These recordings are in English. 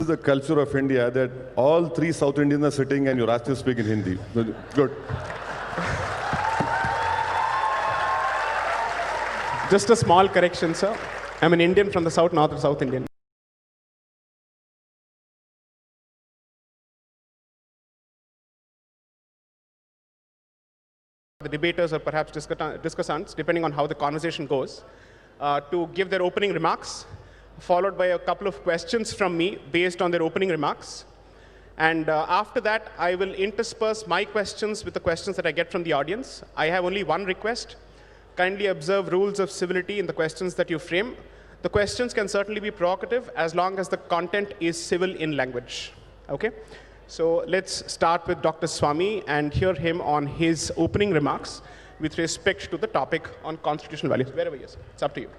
The culture of India that all three South Indians are sitting and you're asked to speak in Hindi. Good. Just a small correction, sir. I'm an Indian from the South, not a South Indian. The debaters or perhaps discussants, depending on how the conversation goes, to give their opening remarks, followed by a couple of questions from me based on their opening remarks. And after that, I will intersperse my questions with the questions that I get from the audience. I have only one request. Kindly observe rules of civility in the questions that you frame. The questions can certainly be provocative as long as the content is civil in language. Okay? So let's start with Dr. Swamy and hear him on his opening remarks with respect to the topic on constitutional values. Wherever he is, it's up to you.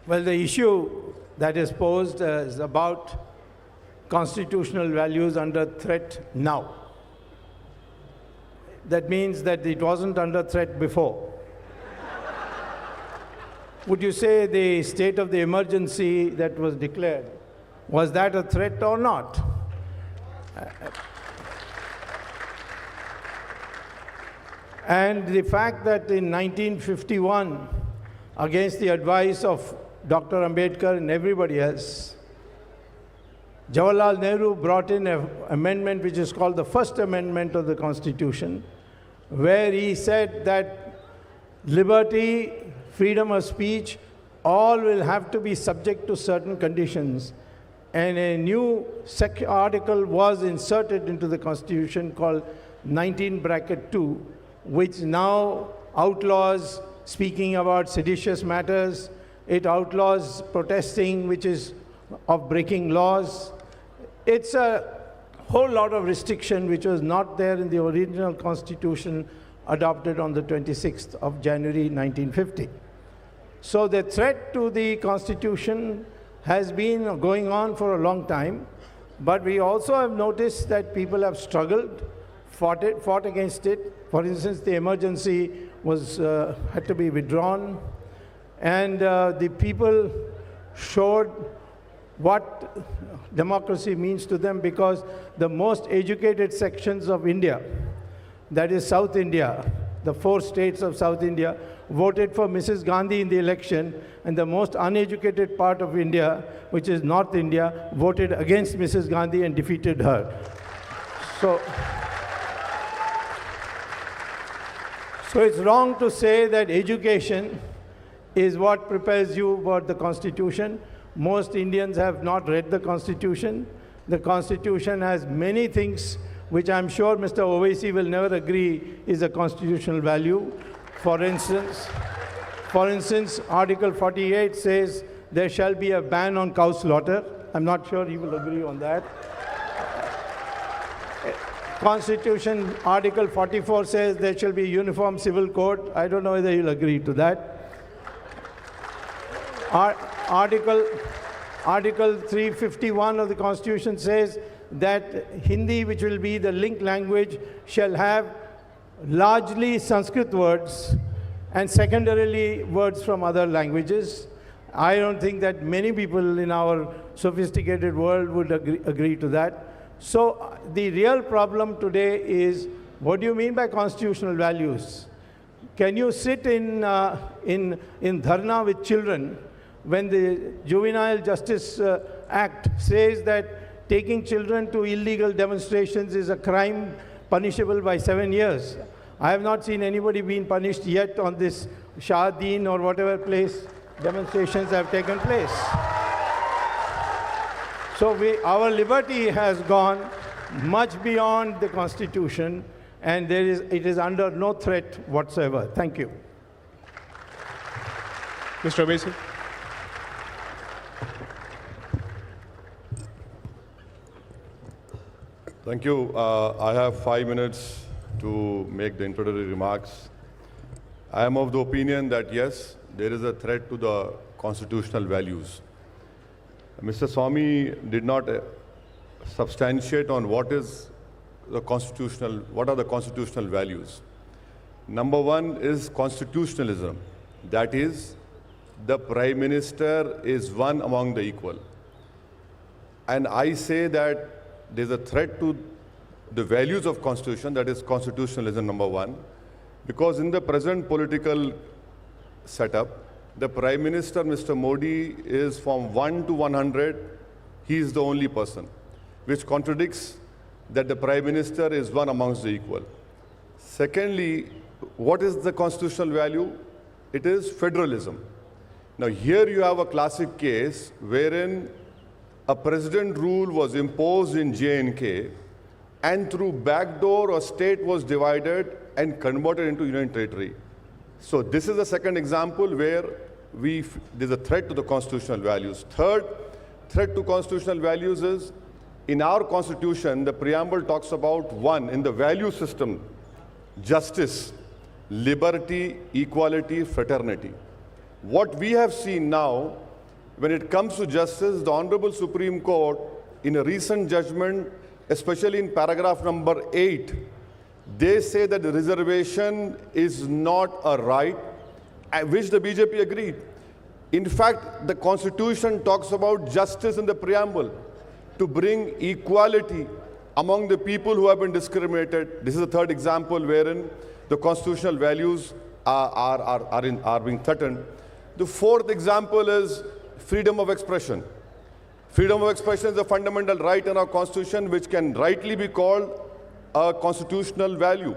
Well, the issue that is posed is about constitutional values under threat now. That means that it wasn't under threat before. Would you say the state of the emergency that was declared, was that a threat or not? And the fact that in 1951, against the advice of Dr. Ambedkar and everybody else, Jawaharlal Nehru brought in an amendment which is called the First Amendment of the Constitution, where he said that liberty, freedom of speech, all will have to be subject to certain conditions. And a new article was inserted into the Constitution called 19(2), which now outlaws speaking about seditious matters. It outlaws protesting, which is of breaking laws. It's a whole lot of restriction which was not there in the original Constitution adopted on the 26th of January 1950. So the threat to the Constitution has been going on for a long time, but we also have noticed that people have struggled, fought against it. For instance, the emergency was had to be withdrawn, and the people showed what democracy means to them, because the most educated sections of India, that is South India, the 4 states of South India, voted for Mrs. Gandhi in the election, and the most uneducated part of India, which is North India, voted against Mrs. Gandhi and defeated her. So it's wrong to say that education is what prepares you for the Constitution. Most Indians have not read the Constitution. The Constitution has many things which I'm sure Mr. Owaisi will never agree is a constitutional value. For instance, Article 48 says there shall be a ban on cow slaughter. I'm not sure he will agree on that. Constitution, Article 44 says there shall be a uniform civil code. I don't know whether he'll agree to that. Article 351 of the Constitution says that Hindi, which will be the linked language, shall have largely Sanskrit words and secondarily words from other languages. I don't think that many people in our sophisticated world would agree to that. So the real problem today is, what do you mean by constitutional values? Can you sit in dharna with children when the Juvenile Justice Act says that taking children to illegal demonstrations is a crime punishable by 7 years? I have not seen anybody being punished yet on this Shahadeen or whatever place demonstrations have taken place. So our liberty has gone much beyond the Constitution, and it is under no threat whatsoever. Thank you. Mr. Owaisi. Thank you. I have 5 minutes to make the introductory remarks. I am of the opinion that yes, there is a threat to the constitutional values. Mr. Swamy did not substantiate on what is what are the constitutional values? Number one is constitutionalism. That is, the Prime Minister is one among the equal. And I say that there's a threat to the values of Constitution, that is constitutionalism, number one, because in the present political setup, the Prime Minister, Mr. Modi, is from 1 to 100, he is the only person, which contradicts that the Prime Minister is one amongst the equal. Secondly, what is the constitutional value? It is federalism. Now here you have a classic case wherein a president rule was imposed in J&K, and through backdoor a state was divided and converted into union territory. So this is the second example where there's a threat to the constitutional values. Third threat to constitutional values is, in our constitution, the preamble talks about one, in the value system, justice, liberty, equality, fraternity. What we have seen now, when it comes to justice, the Honorable Supreme Court, in a recent judgment, especially in paragraph number 8, they say that the reservation is not a right, which the BJP agreed. In fact, the Constitution talks about justice in the preamble to bring equality among the people who have been discriminated. This is the third example wherein the constitutional values are being threatened. The fourth example is freedom of expression. Freedom of expression is a fundamental right in our Constitution which can rightly be called a constitutional value.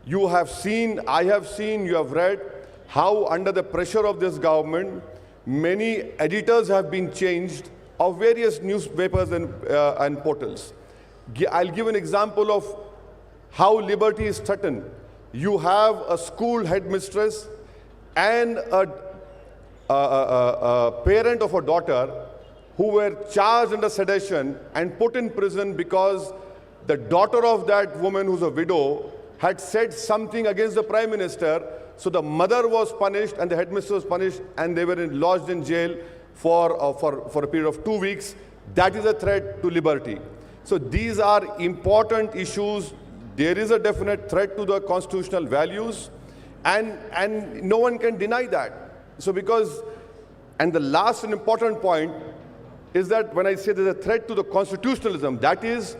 You have seen, I have seen, you have read how under the pressure of this government, many editors have been changed of various newspapers and portals. I'll give an example of how liberty is threatened. You have a school headmistress and a parent of a daughter who were charged under sedition and put in prison because the daughter of that woman, who's a widow, had said something against the Prime Minister. So the mother was punished and the headmistress was punished, and they were lodged in jail for a period of 2 weeks. That is a threat to liberty. So these are important issues. There is a definite threat to the constitutional values, and no one can deny that. So and the last and important point is that when I say there's a threat to the constitutionalism, that is,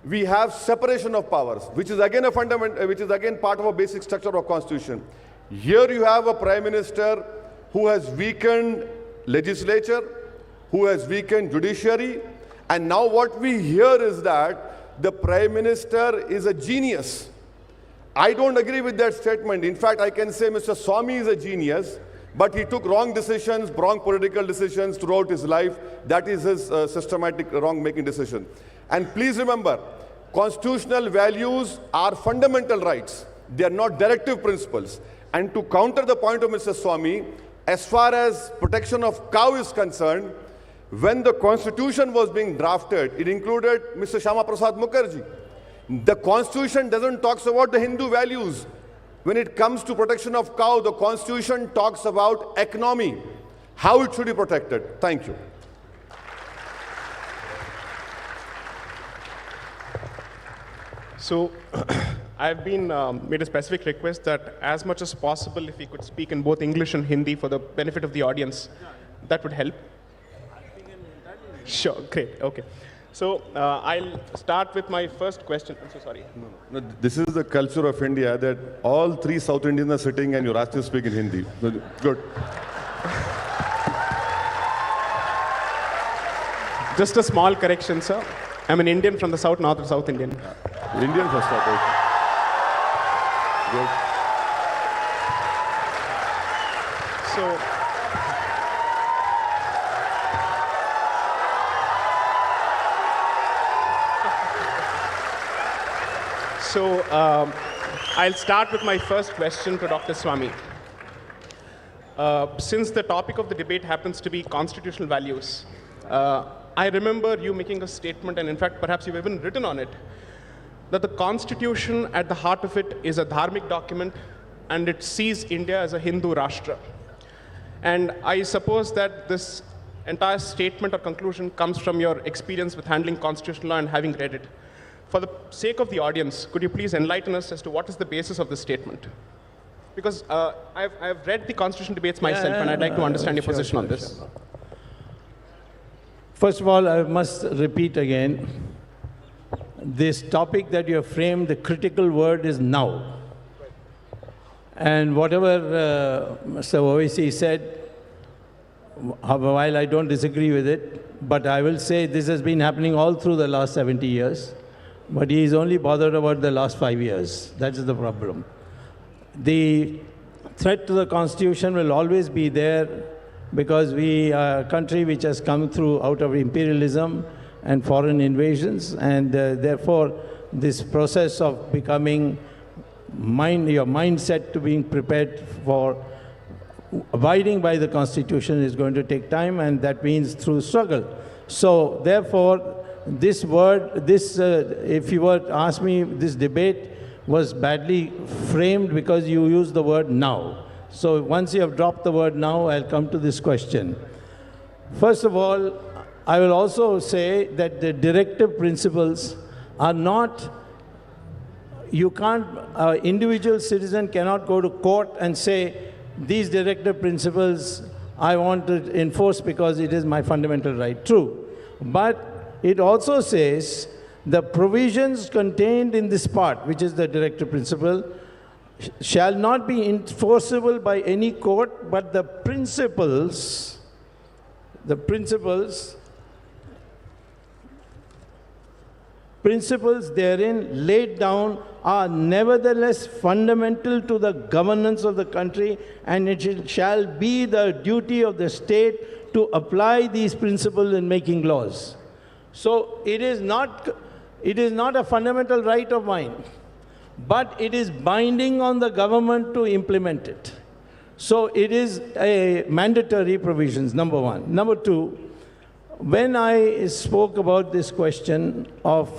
we have separation of powers, which is again part of a basic structure of Constitution. Here you have a Prime Minister who has weakened legislature, who has weakened judiciary, and now what we hear is that the Prime Minister is a genius. I don't agree with that statement. In fact, I can say Mr. Swamy is a genius, but he took wrong decisions, wrong political decisions throughout his life. That is his systematic wrong-making decision. And please remember, constitutional values are fundamental rights. They are not directive principles. And to counter the point of Mr. Swamy, as far as protection of cow is concerned, when the Constitution was being drafted, it included Mr. Shyama Prasad Mukherjee. The Constitution doesn't talk about the Hindu values. When it comes to protection of cow, the Constitution talks about economy, how it should be protected. Thank you. So I've been made a specific request that as much as possible, if we could speak in both English and Hindi for the benefit of the audience, that would help. Sure, great, okay. So I'll start with my first question. I'm so sorry. No, this is the culture of India that all three South Indians are sitting and you're asked to speak in Hindi. Good. Just a small correction, sir. I'm an Indian from the south, not a South Indian. Indian first topic. Good. So I'll start with my first question to Dr. Swamy. Since the topic of the debate happens to be constitutional values, I remember you making a statement, and in fact, perhaps you've even written on it, that the Constitution, at the heart of it, is a dharmic document, and it sees India as a Hindu Rashtra. And I suppose that this entire statement or conclusion comes from your experience with handling constitutional law and having read it. For the sake of the audience, could you please enlighten us as to what is the basis of this statement? Because I've read the constitution debates myself, and I'd like to understand your position on this. Sure. First of all, I must repeat again, this topic that you have framed, the critical word is now. And whatever Mr. Owaisi said, while I don't disagree with it, but I will say this has been happening all through the last 70 years, but he is only bothered about the last 5 years. That is the problem. The threat to the Constitution will always be there because we are a country which has come through out of imperialism and foreign invasions, and therefore this process of becoming your mindset to being prepared for abiding by the Constitution is going to take time, and that means through struggle. So therefore, this word, if you were to ask me, this debate was badly framed because you used the word now. So once you have dropped the word now, I'll come to this question. First of all, I will also say that the directive principles are not, you can't, individual citizen cannot go to court and say, these directive principles I want to enforce because it is my fundamental right. True. But it also says the provisions contained in this part, which is the directive principle, shall not be enforceable by any court, but the principles therein laid down are nevertheless fundamental to the governance of the country, and it shall be the duty of the state to apply these principles in making laws. So it is not a fundamental right of mine, but it is binding on the government to implement it. So it is a mandatory provisions, number one. Number two, when I spoke about this question of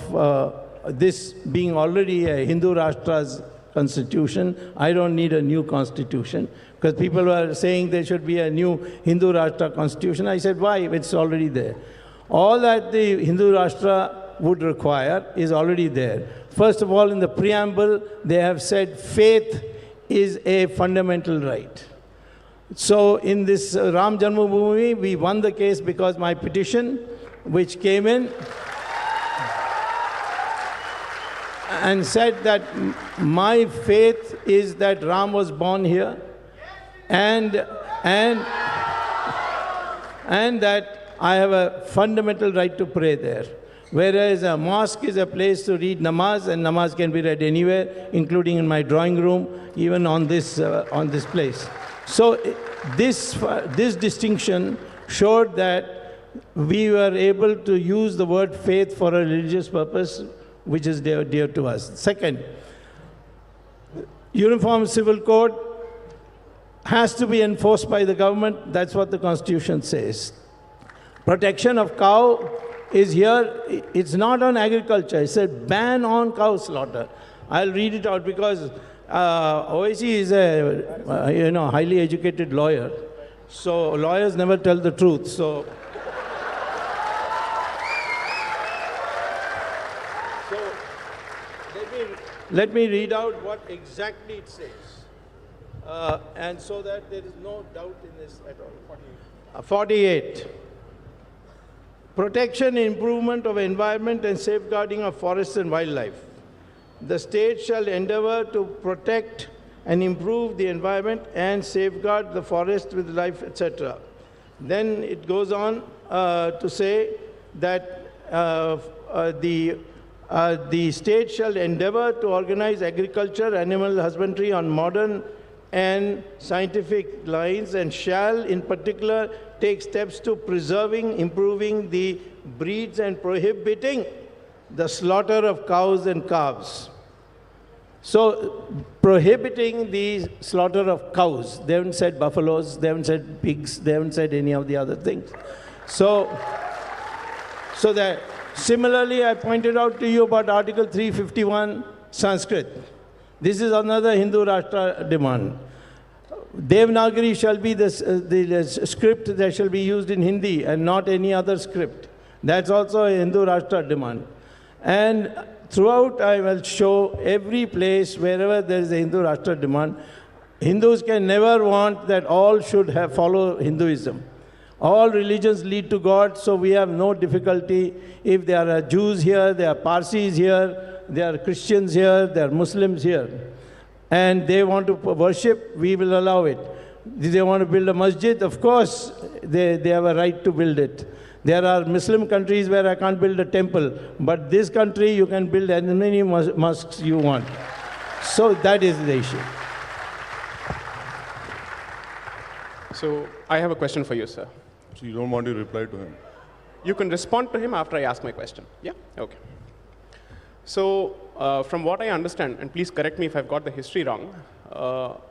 this being already a Hindu Rashtra's constitution, I don't need a new constitution, because people were saying there should be a new Hindu Rashtra constitution. I said, why? It's already there. All that the Hindu Rashtra would require is already there. First of all, in the preamble, they have said faith is a fundamental right. So in this Ram Janmabhoomi, we won the case because my petition, which came in and said that my faith is that Ram was born here, and that I have a fundamental right to pray there. Whereas a mosque is a place to read namaz, and namaz can be read anywhere, including in my drawing room, even on this place. So this distinction showed that we were able to use the word faith for a religious purpose, which is dear to us. Second, Uniform Civil Code has to be enforced by the government. That's what the Constitution says. Protection of cow is here. It's not on agriculture. It said ban on cow slaughter. I'll read it out because Owaisi is a highly educated lawyer. So lawyers never tell the truth. So let me read out what exactly it says. And so that there is no doubt in this at all. 48. Protection and improvement of environment and safeguarding of forests and wildlife. The state shall endeavor to protect and improve the environment and safeguard the forest with life, etc. Then it goes on to say that the state shall endeavor to organize agriculture, animal husbandry on modern and scientific lines, and shall in particular take steps to preserving, improving the breeds and prohibiting the slaughter of cows and calves. So prohibiting the slaughter of cows. They haven't said buffaloes, they haven't said pigs, they haven't said any of the other things. So that similarly, I pointed out to you about Article 351, Sanskrit. This is another Hindu Rashtra demand. Devanagari shall be the script that shall be used in Hindi and not any other script. That's also a Hindu Rashtra demand. And Throughout, I will show every place wherever there is a Hindu Rashtra demand. Hindus can never want that all should have follow Hinduism. All religions lead to God, so we have no difficulty. If there are Jews here, there are Parsis here, there are Christians here, there are Muslims here, and they want to worship, we will allow it. Do they want to build a masjid? Of course, they have a right to build it. There are Muslim countries where I can't build a temple, but this country you can build as many mosques you want. So that is the issue. So I have a question for you, sir. So you don't want to reply to him? You can respond to him after I ask my question. Yeah? Okay. So from what I understand, and please correct me if I've got the history wrong,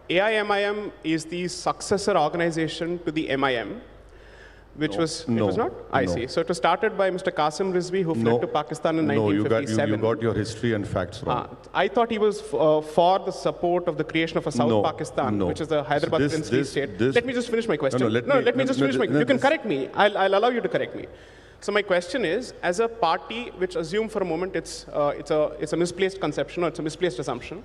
AIMIM is the successor organization to the MIM, which was, it was not? I No. see. So it was started by Mr. Qasim Rizvi, who fled No. to Pakistan in No, you 1957. got your history and facts wrong. I thought he was for the support of the creation of a South No, Pakistan, no. which is the Hyderabad This- princely this- state. this- Let me just finish my question. let me just finish my no, You can this- correct me. I'll allow you to correct me. So my question is, as a party, which assume for a moment it's a misplaced conception or it's a misplaced assumption,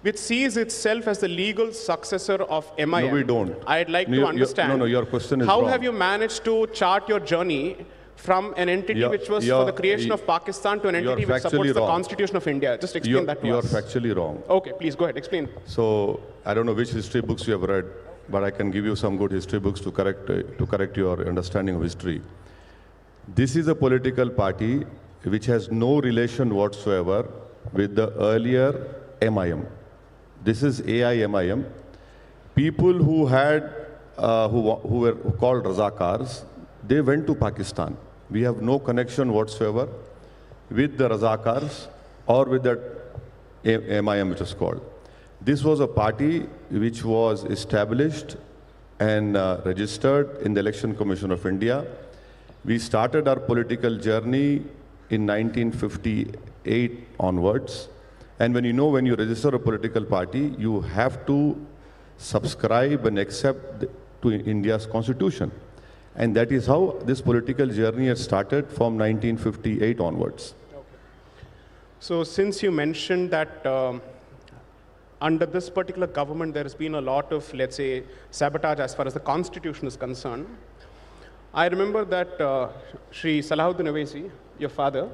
which sees itself as the legal successor of MIM. No, we don't. I'd like No, to your- understand. no, your question is how wrong. have you managed to chart your journey from an entity which was for the creation of Pakistan to an you're entity which factually supports the wrong. Constitution of India? Just explain that to You're us. factually wrong. Okay, please go ahead. Explain. So I don't know which history books you have read, but I can give you some good history books to correct your understanding of history. This is a political party which has no relation whatsoever with the earlier MIM. This is AIMIM. People who were called Razakars, they went to Pakistan. We have no connection whatsoever with the Razakars or with that MIM, which is called. This was a party which was established and registered in the Election Commission of India. We started our political journey in 1958 onwards. And when you register a political party, you have to subscribe and accept to India's constitution. And that is how this political journey has started from 1958 onwards. So since you mentioned that under this particular government, there has been a lot of, let's say, sabotage as far as the constitution is concerned, I remember that Shri Salahuddin Owaisi, your father,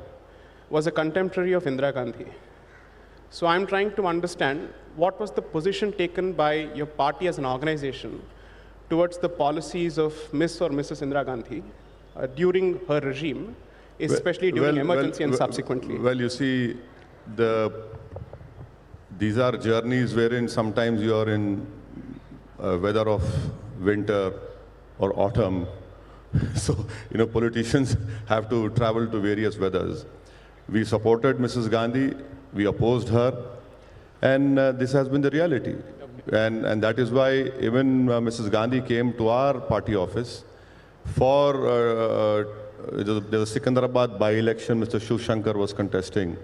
was a contemporary of Indira Gandhi. So I'm trying to understand what was the position taken by your party as an organization towards the policies of Miss or Mrs. Indira Gandhi during her regime, especially during emergency and subsequently. Well, you see, these are journeys wherein sometimes you are in weather of winter or autumn. So, politicians have to travel to various weathers. We supported Mrs. Gandhi, we opposed her, and this has been the reality. And that is why even Mrs. Gandhi came to our party office for the Sikandarabad by-election. Mr. Shiv Shankar was contesting.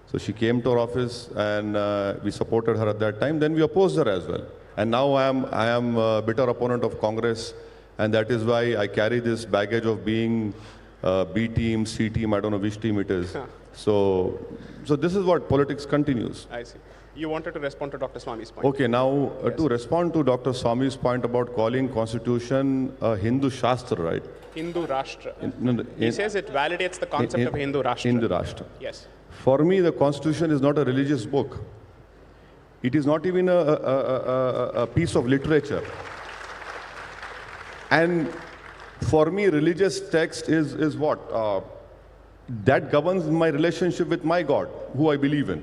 So she came to our office and we supported her at that time. Then we opposed her as well. And now I am a bitter opponent of Congress, and that is why I carry this baggage of being B team, C team, I don't know which team it is. So this is what politics continues. I see. You wanted to respond to Dr. Swami's point. Okay, now to respond to Dr. Swami's point about calling constitution a Hindu Shastra, right? Hindu Rashtra. No, He says it validates the concept of Hindu Rashtra. Hindu Rashtra. Yes. For me, the constitution is not a religious book. It is not even a piece of literature. And for me, religious text is what? That governs my relationship with my God, who I believe in.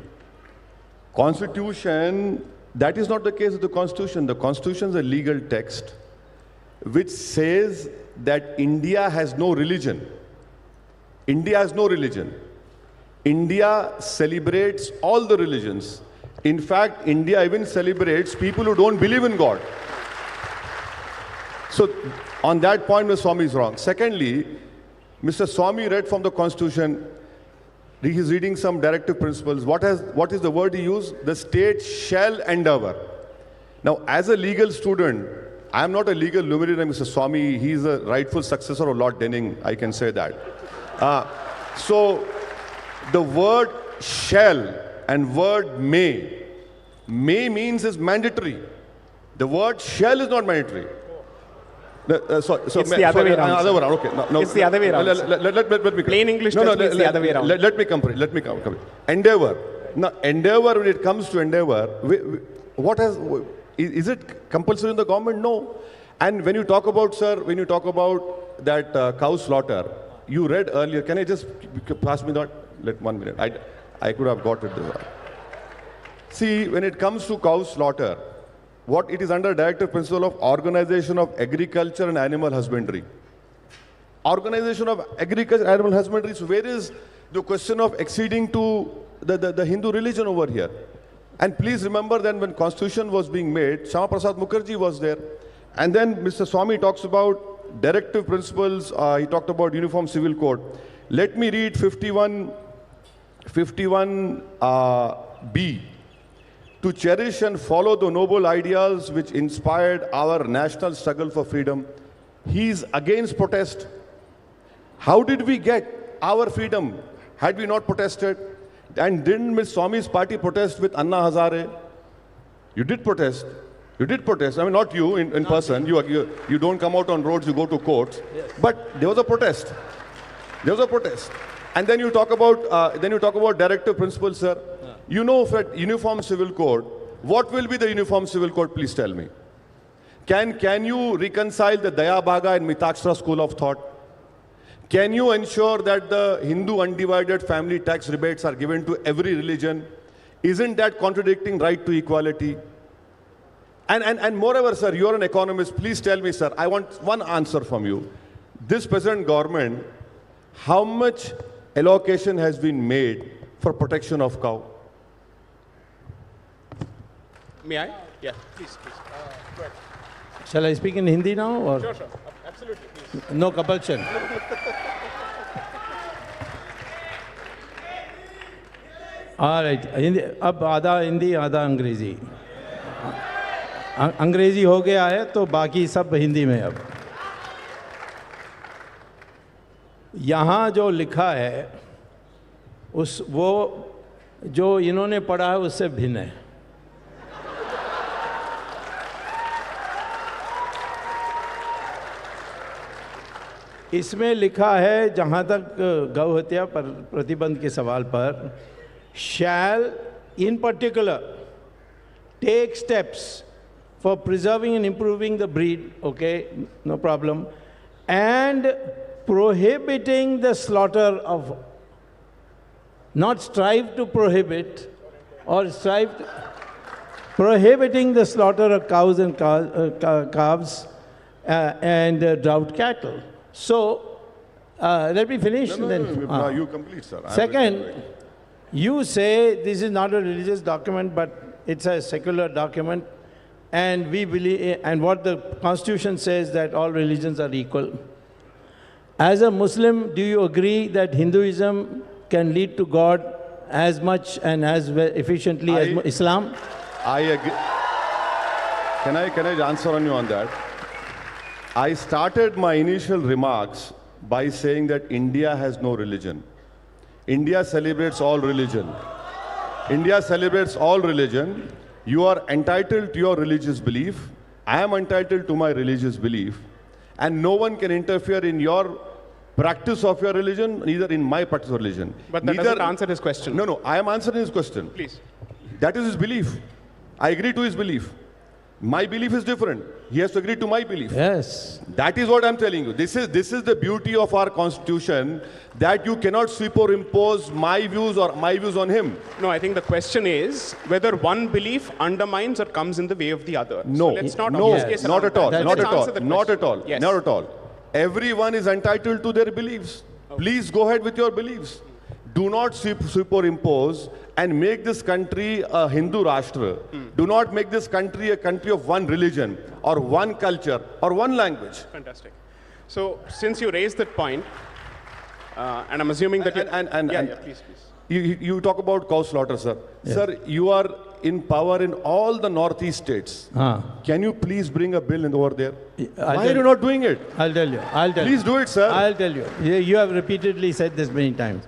Constitution, that is not the case with the Constitution. The Constitution is a legal text which says that India has no religion. India has no religion. India celebrates all the religions. In fact, India even celebrates people who don't believe in God. So on that point, Mr. Swami is wrong. Secondly, Mr. Swami read from the Constitution. He is reading some directive principles. What is the word he used? The state shall endeavor. Now, as a legal student, I am not a legal luminary, Mr. Swami. He is a rightful successor of Lord Denning. I can say that. So, the word shall and word may. May means is mandatory. The word shall is not mandatory. It's the other way around, Other sir. way around. Okay. No, It's the other way around, Let, sir. let me Plain English tells me it's the other way around. Let me complete. Let me complete. Endeavor. Now, endeavor, when it comes to endeavor, what has, is it compulsory in the government? No. And when you talk about, sir, when you talk about that cow slaughter, you read earlier, can I just pass me that? Let 1 minute. I could have got it there. See, when it comes to cow slaughter, what it is under directive principle of Organization of Agriculture and Animal Husbandry. Organization of Agriculture and Animal Husbandry. So where is the question of acceding to the Hindu religion over here? And please remember that when Constitution was being made, Shama Prasad Mukherjee was there. And then Mr. Swami talks about directive principles. He talked about Uniform Civil Code. Let me read 51B. To cherish and follow the noble ideals which inspired our national struggle for freedom. He is against protest. How did we get our freedom? Had we not protested? And didn't Ms. Swami's party protest with Anna Hazare? You did protest. You did protest. I mean, not you in person. You don't come out on roads, you go to courts. Yes. But there was a protest. There was a protest. And then you talk about directive principles, sir. Yeah. You know, for Uniform Civil Code, what will be the Uniform Civil Code? Please tell me. Can you reconcile the Daya Bhaga and Mitaksha school of thought? Can you ensure that the Hindu undivided family tax rebates are given to every religion? Isn't that contradicting right to equality? And moreover, sir, you're an economist. Please tell me, sir, I want one answer from you. This present government, how much allocation has been made for protection of cow? May I? Yeah, please. Go ahead. Shall I speak in Hindi now? Or? Sure. Absolutely, please. No compulsion. All right. अब आधा हिंदी आधा अंग्रेजी. अंग्रेजी हो गया है तो बाकी सब हिंदी में अब. यहाँ जो लिखा है वो जो इन्होंने पढ़ा है उससे भिन्न है. इसमें लिखा है जहाँ तक गौ हत्या पर प्रतिबंध के सवाल पर, shall in particular take steps for preserving and improving the breed, okay, no problem, and prohibiting the slaughter of, not strive to prohibit, or prohibiting the slaughter of cows and calves and drought cattle. So, let me finish. No, you complete, sir. Second, you say this is not a religious document, but it's a secular document, and we believe, and what the Constitution says that all religions are equal. As a Muslim, do you agree that Hinduism can lead to God as much and as efficiently as Islam? I agree. Can I answer on you on that? I started my initial remarks by saying that India has no religion. India celebrates all religion. India celebrates all religion. You are entitled to your religious belief. I am entitled to my religious belief. And no one can interfere in your practice of your religion, neither in my practice of religion. But that doesn't answer his question. No, I am answering his question. Please. That is his belief. I agree to his belief. My belief is different. He has to agree to my belief. Yes. That is what I'm telling you. This is the beauty of our constitution, that you cannot superimpose my views or my views on him. No, I think the question is whether one belief undermines or comes in the way of the other. No, so let's not no, case not at all. Let's Not at all. answer the Not at question. all. Yes. Not at all. Everyone is entitled to their beliefs. Please go ahead with your beliefs. Do not superimpose and make this country a Hindu Rashtra. Do not make this country a country of one religion or one culture or one language. Fantastic. So since you raised that point, and I'm assuming that please. You talk about cow slaughter, sir. Yeah. Sir, you are in power in all the northeast states. Can you please bring a bill over there? Why are you not doing it? I'll tell you. Please do it, sir. I'll tell you. You have repeatedly said this many times.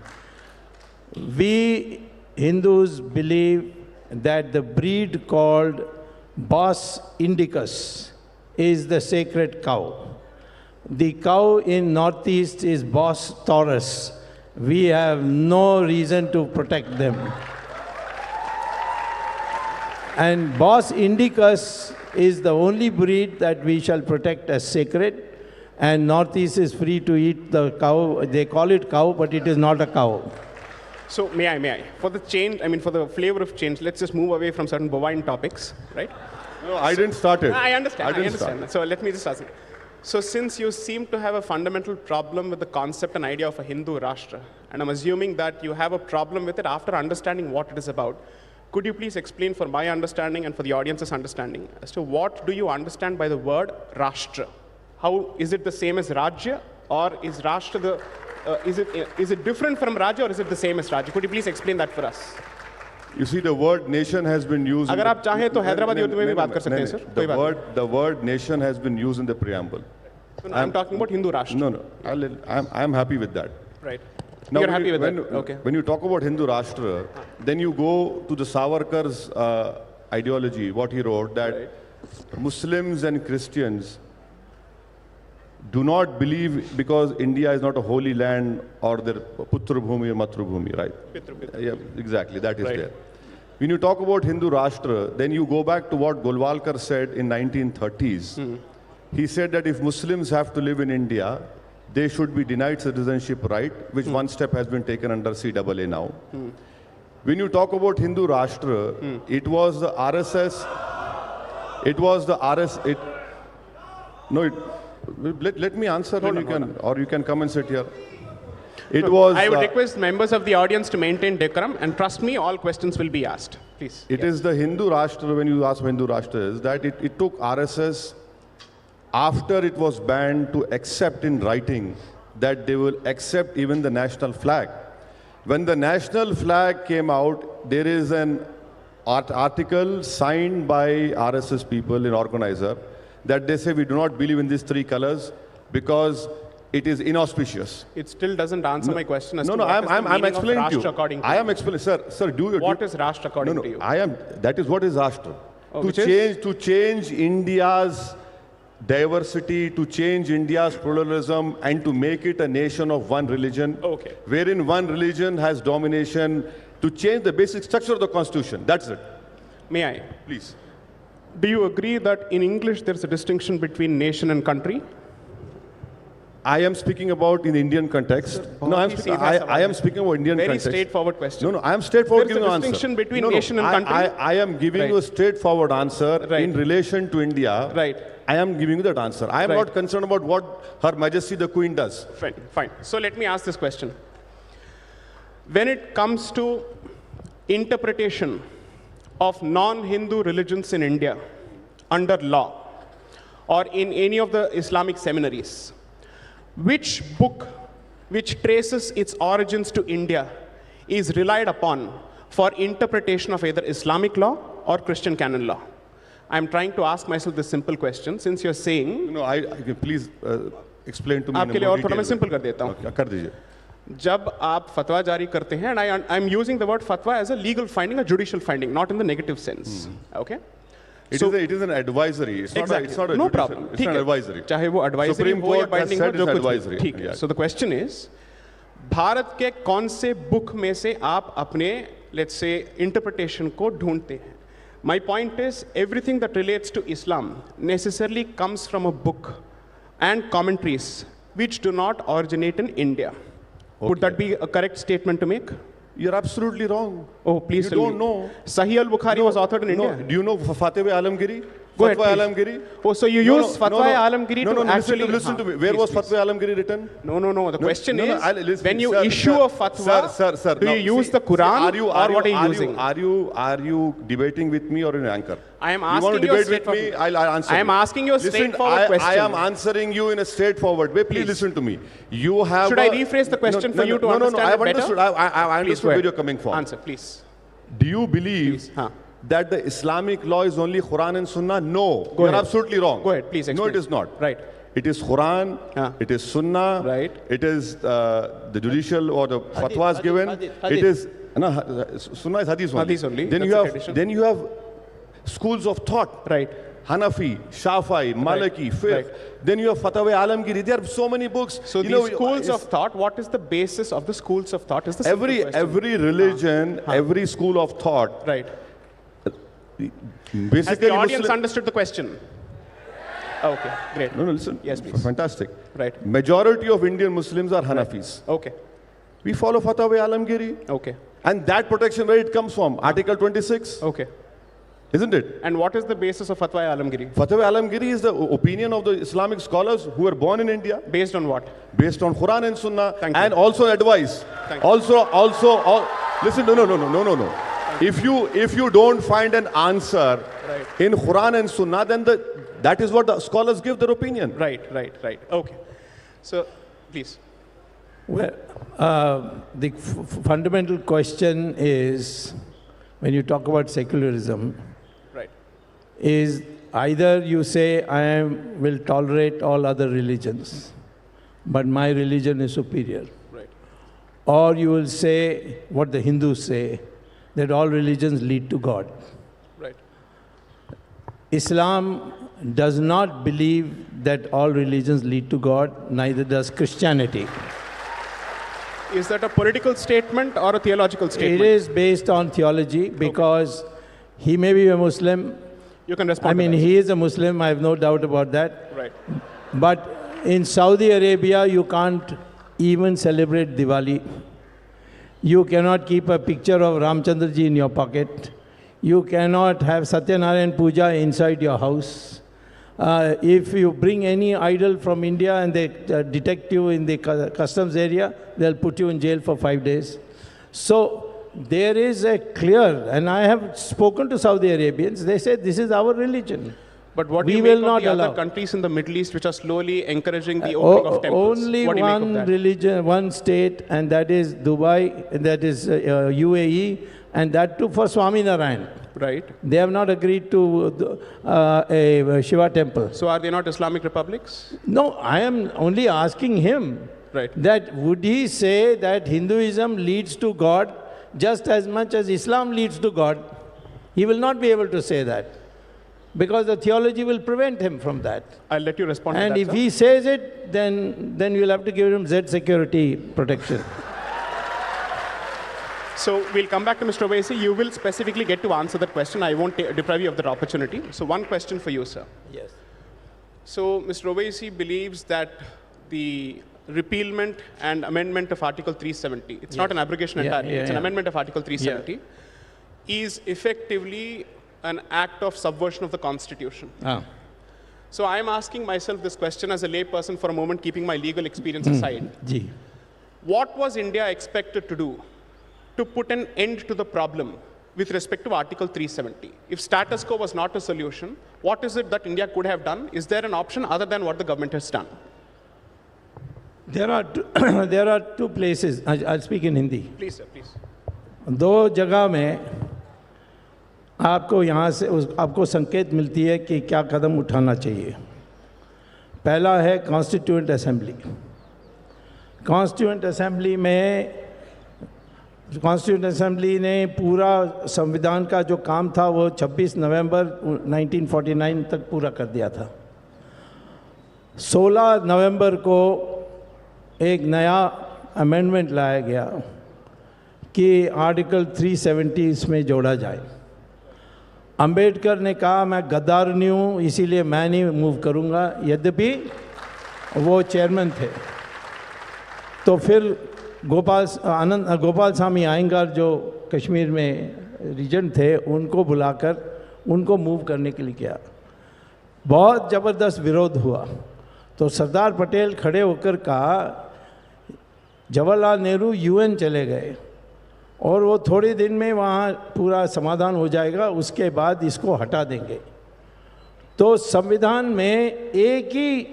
We Hindus believe that the breed called Bos indicus is the sacred cow. The cow in Northeast is Bos taurus. We have no reason to protect them. And Bos indicus is the only breed that we shall protect as sacred. And Northeast is free to eat the cow. They call it cow, but it is not a cow. So may I? For the change, I mean, for the flavor of change, let's just move away from certain bovine topics, right? No, I didn't start it. I understand. didn't start it. So let me just ask you. So since you seem to have a fundamental problem with the concept and idea of a Hindu Rashtra, and I'm assuming that you have a problem with it after understanding what it is about, could you please explain for my understanding and for the audience's understanding as to what do you understand by the word Rashtra? How is it the same as Rajya, or is Rashtra the is it different from Rajya, or is it the same as Rajya? Could you please explain that for us? You see, the word nation has been used. अगर आप चाहें तो हैदराबादी उर्दू में भी बात कर सकते हैं सर, कोई बात नहीं. The word nation has been used in the preamble. No, I'm talking about Hindu Rashtra. No. I'm happy with that. Right. Now, You're when happy you- with when, that? Okay. When you talk about Hindu Rashtra, then you go to the Savarkar's ideology, what he wrote, that Muslims and Christians do not believe because India is not a holy land or their Putra Bhumi or Matru Bhumi, right? Yeah, exactly, that is Right. there. When you talk about Hindu Rashtra, then you go back to what Golwalkar said in 1930s. He said that if Muslims have to live in India, they should be denied citizenship right, which one step has been taken under CAA now. When you talk about Hindu Rashtra, it was the RSS, it was the let me answer, or you can come and sit here. It was. I would request members of the audience to maintain decorum, and trust me, all questions will be asked. Please. It is the Hindu Rashtra, when you ask Hindu Rashtra is, that it took RSS, after it was banned, to accept in writing that they will accept even the national flag. When the national flag came out, there is an article signed by RSS people in organizer that they say we do not believe in these three colors because it is inauspicious. It still doesn't answer my question as to what I'm is the meaning explaining of to Rashtra you. according to I you. am explaining, sir. What is Rashtra according to you? That is what is Rashtra. Which is? To change India's diversity, to change India's pluralism, and to make it a nation of one religion, Okay. wherein one religion has domination, to change the basic structure of the constitution. That's it. May I? Please. Do you agree that in English there's a distinction between nation and country? I am speaking about in Indian context. No, I am speaking about Indian Very context. straightforward question. No, I am straightforward There's a giving an answer. distinction between nation and country? I am giving you a Right. straightforward answer Right. in relation to India. Right. I am giving you that answer. I am Right. not concerned about what Her Majesty the Queen does. Fine. So let me ask this question. When it comes to interpretation of non-Hindu religions in India under law or in any of the Islamic seminaries, which book which traces its origins to India is relied upon for interpretation of either Islamic law or Christian canon law? I'm trying to ask myself this simple question since you're saying No, please explain to me. आपके लिए और थोड़ा मैं simple कर देता हूँ. कर दीजिए. जब आप फतवा जारी करते हैं, and I'm using the word fatwa as a legal finding, a judicial finding, not in the negative sense. Okay? It is an advisory. It's Exactly. not a No judicial. problem. It's ठीक an है. advisory. चाहे वो advisory Supreme हो या Court has binding हो, said जो it's कुछ भी. advisory. ठीक है. Yeah. So the question is, Bharat के कौन से book में से आप अपने, let's say, interpretation को ढूंढते हैं? My point is, everything that relates to Islam necessarily comes from a book and commentaries which do not originate in India. Would that be a correct statement to make? You're absolutely wrong. Oh, please You tell don't me. know. Sahih al-Bukhari was authored in No. India. Do you know Fateh Alamgiri? Go ahead, Fatwa please. Alamgiri? Oh, so you use Fatwa Alamgiri to actually... Listen to me. Where Please, was please. Fatwa Alamgiri written? No. The question is, listen, when you sir, issue sir, a fatwa, sir, do no, you use see, the Quran see, or what are you using? Are you debating with me or an anchor? I am You want asking to you a debate with me? straightforward- I'll answer I am you. asking you a Listen, straightforward question. I am answering you in a straightforward way. Please listen to me. You have. Should I rephrase the question for you to understand I have it better? understood. I Please understood go where ahead. you're coming from. Answer, please. Do you believe Please, huh. that the Islamic law is only Quran and Sunnah? No. Go You're ahead. absolutely wrong. Go ahead, please No, explain. it is not. Right. It is Quran, it is Sunnah, Right. it is the judicial or the fatwas given. Hadith. It is Sunnah is hadith only. Hadith only, Then that's you a have tradition. then you have schools of thought. Right. Hanafi, Shafi'i, Maliki, Fiqh. Right. Then you have Fatwa Alamgiri. There are so many books. So these schools of thought, what is the basis of the schools of thought? Is the simple question. every religion, every school of thought, Right. basically Has the audience Muslim- understood the question? Okay, great. No, listen. Yes, please. Fantastic. Right. Majority of Indian Muslims are Hanafis. Okay, We follow Fatwa Alamgiri. okay, And that protection, where it comes from? Article 26, okay. isn't it? And what is the basis of Fatwa Alamgiri? Fatwa Alamgiri is the opinion of the Islamic scholars who were born in India, Based on what? based on Quran and Sunnah, Thank you. and also advice. Thank you. Listen, no. If you don't find an answer Right. in Quran and Sunnah, then that is what the scholars give their opinion. Right. Okay. So, please. Well, the fundamental question is, when you talk about secularism, Right. is either you say I will tolerate all other religions, but my religion is superior, Right. or you will say what the Hindus say, that all religions lead to God. Right. Islam does not believe that all religions lead to God, neither does Christianity. Is that a political statement or a theological statement? It is based on theology because he may be a Muslim. You can respond. I mean, to that. he is a Muslim, I have no doubt about that. Right. But in Saudi Arabia, you can't even celebrate Diwali. You cannot keep a picture of Ramchandra ji in your pocket. You cannot have Satyanarayan Puja inside your house. If you bring any idol from India and they detect you in the customs area, they'll put you in jail for 5 days. So there is a clear, and I have spoken to Saudi Arabians, they say this is our religion. But what do We you will make not of the allow. other countries in the Middle East which are slowly encouraging the opening of temples? Only What do you make of one that? religion, one state, and that is Dubai, and that is UAE, and that too for Swaminarayan. Right. They have not agreed to a Shiva temple. So are they not Islamic republics? No, I am only asking him Right. that would he say that Hinduism leads to God just as much as Islam leads to God? He will not be able to say that because the theology will prevent him from that. I'll let you respond And to if that, he says it, then you'll have to give him Z security protection. So we'll come back to Mr. Owaisi. You will specifically get to answer that question. I won't deprive you of that opportunity. So one question for you, sir. Yes. So Mr. Owaisi believes that the repealment and amendment of Article 370, it's not an abrogation Yeah, entirely, yeah, it's an yeah. amendment of Article 370, is effectively an act of subversion of the Constitution. Ah. So I'm asking myself this question as a layperson for a moment, keeping my legal experience aside. Ji. What was India expected to do to put an end to the problem with respect to Article 370? If status quo was not a solution, what is it that India could have done? Is there an option other than what the government has done? There are two, there are two places. I'll speak in Hindi. Please, sir, please. दो जगह में आपको यहाँ से आपको संकेत मिलती है कि क्या कदम उठाना चाहिए. पहला है कॉन्स्टिट्यूएंट असेंबली. कॉन्स्टिट्यूएंट असेंबली में कॉन्स्टिट्यूएंट असेंबली ने पूरा संविधान का जो काम था वो 26 नवंबर 1949 तक पूरा कर दिया था. 16 नवंबर को एक नया अमेंडमेंट लाया गया कि आर्टिकल 370 इसमें जोड़ा जाए. अंबेडकर ने कहा मैं गद्दार नहीं हूँ इसीलिए मैं नहीं मूव करूँगा, यद्यपि वो चेयरमैन थे. तो फिर गोपाल स्वामी आयंगार जो कश्मीर में रीजेंट थे उनको बुलाकर उनको मूव करने के लिए किया. बहुत ज़बरदस्त विरोध हुआ. तो सरदार पटेल खड़े होकर कहा, जवाहरलाल नेहरू यूएन चले गए और वो थोड़े दिन में वहाँ पूरा समाधान हो जाएगा, उसके बाद इसको हटा देंगे. तो संविधान में एक ही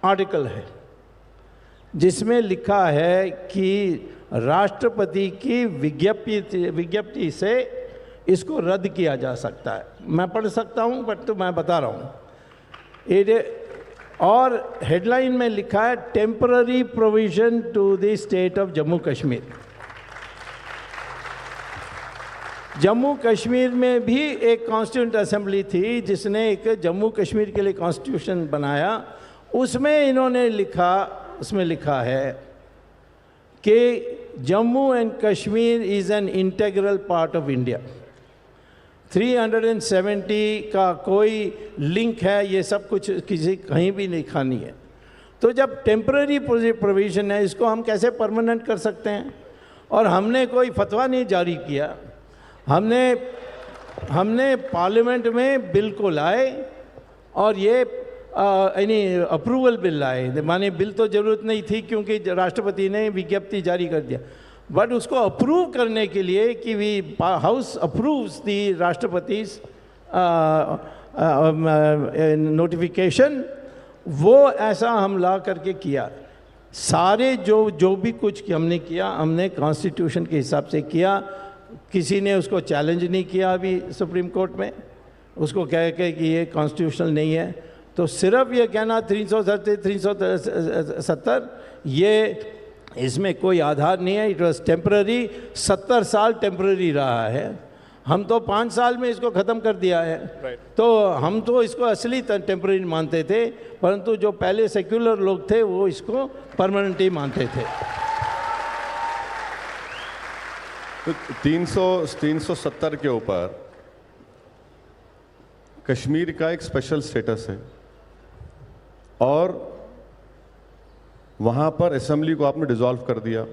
आर्टिकल है जिसमें लिखा है कि राष्ट्रपति की विज्ञप्ति से इसको रद्द किया जा सकता है. मैं पढ़ सकता हूँ बट तो मैं बता रहा हूँ. और हेडलाइन में लिखा है temporary provision to the state of Jammu Kashmir. Jammu Kashmir में भी एक कॉन्स्टिट्यूंट असेंबली थी जिसने एक जम्मू कश्मीर के लिए कॉन्स्टिट्यूशन बनाया। उसमें इन्होंने लिखा है कि Jammu and Kashmir is an integral part of India. 370 का कोई लिंक है, ये सब कुछ कहीं भी लिखा नहीं है। तो जब टेम्पररी प्रोविज़न है, इसको हम कैसे परमानेंट कर सकते हैं? और हमने कोई फतवा नहीं जारी किया। हमने पार्लियामेंट में बिल को लाए और ये यानी अप्रूवल बिल लाए। माने बिल तो ज़रूरत नहीं थी क्योंकि राष्ट्रपति ने विज्ञप्ति जारी कर दिया, बट उसको अप्रूव करने के लिए कि हाउस अप्रूव्स द राष्ट्रपति's नोटिफिकेशन, वो ऐसा हम ला करके किया। सारे जो भी कुछ हमने किया, हमने कॉन्स्टिट्यूशन के हिसाब से किया। किसी ने उसको चैलेंज नहीं किया अभी सुप्रीम कोर्ट में, उसको कह के कि ये कॉन्स्टिट्यूशनल नहीं है। तो सिर्फ ये कहना 370 ये इसमें कोई आधार नहीं है। इट वॉज टेम्पररी, 70 साल टेम्पररी रहा है। हम तो 5 साल में इसको ख़त्म कर दिया है। तो हम तो इसको असली टेम्पररी मानते थे, परंतु जो पहले सेक्युलर लोग थे वो इसको परमानेंट ही मानते थे। तो 370 के ऊपर कश्मीर का एक स्पेशल स्टेटस है और वहाँ पर असेंबली को आपने डिसॉल्व कर दिया,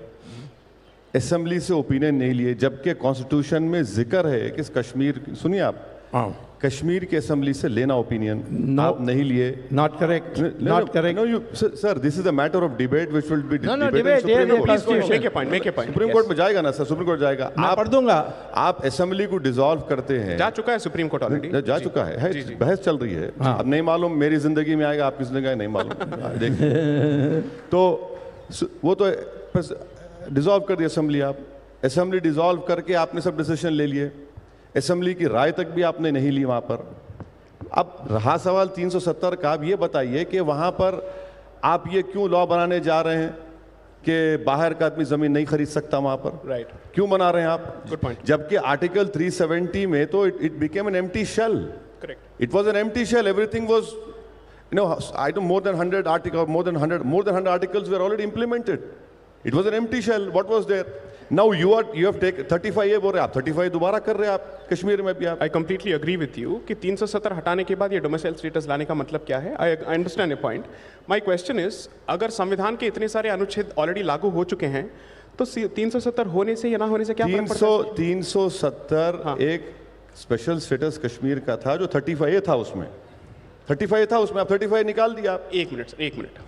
असेंबली से ओपिनियन नहीं लिए, जबकि कॉन्स्टिट्यूशन में जिक्र है कि कश्मीर, सुनिए आप, कश्मीर के असेंबली से लेना ओपिनियन आप नहीं लिए। Not correct, not correct. No you sir, this is a matter of debate which will be supreme court में जाएगा ना सर, सुप्रीम कोर्ट जाएगा। आप पढ़ दूंगा। आप असेंबली को डिसॉल्व करते हैं, जा चुका है सुप्रीम कोर्ट ऑलरेडी, जा चुका है, बहस चल रही है। अब नहीं मालूम मेरी जिंदगी में आएगा, आपकी जिंदगी में नहीं मालूम। देखिए तो वो तो डिसॉल्व कर दिया असेंबली। आप असेंबली डिसॉल्व करके आपने सब डिसीजन ले लिए, असेंबली की राय तक भी आपने नहीं ली वहाँ पर। अब रहा सवाल 370 का, आप ये बताइए कि वहाँ पर आप ये क्यों लॉ बनाने जा रहे हैं कि बाहर का आदमी ज़मीन नहीं खरीद सकता वहाँ पर? राइट, क्यों बना रहे हैं आप? Good point. जबकि आर्टिकल 370 में तो it became an empty shell. Correct, it was an empty shell, everything was, you know, I don't, more than 100 articles, more than 100 articles were already implemented. It was an empty shell. What was there? Now you have taken 35A बोल रहे आप, 35 दोबारा कर रहे हैं आप कश्मीर में भी आप। I completely agree with you कि 370 हटाने के बाद ये डोमिसाइल स्टेटस लाने का मतलब क्या है। I understand A point. My question is, अगर संविधान के इतने सारे अनुच्छेद ऑलरेडी लागू हो चुके हैं तो 370 होने से या ना होने से क्या फर्क पड़ता है? 370 एक स्पेशल स्टेटस कश्मीर का था जो 35A था, उसमें 35 था, उसमें आप 35 निकाल दिया आप। एक मिनट।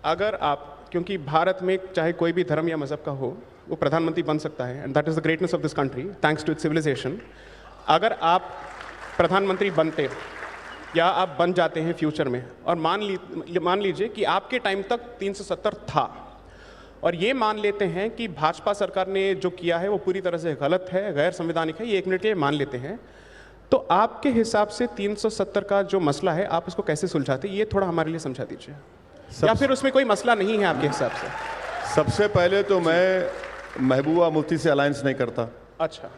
अगर आप, क्योंकि भारत में चाहे कोई भी धर्म या मजहब का हो, वो प्रधानमंत्री बन सकता है, and that is the greatness of this country thanks to its civilisation. अगर आप प्रधानमंत्री बनते या आप बन जाते हैं फ्यूचर में, और मान लीजिए कि आपके टाइम तक 370 था, और ये मान लेते हैं कि भाजपा सरकार ने जो किया है वो पूरी तरह से गलत है, गैर संवैधानिक है, ये 1 मिनट के लिए मान लेते हैं, तो आपके हिसाब से 370 का जो मसला है आप उसको कैसे सुलझाते, ये थोड़ा हमारे लिए समझा दीजिए। या फिर उसमें कोई मसला नहीं है आपके हिसाब से? सबसे पहले तो मैं महबूबा मुफ्ती से अलायंस नहीं करता। अच्छा,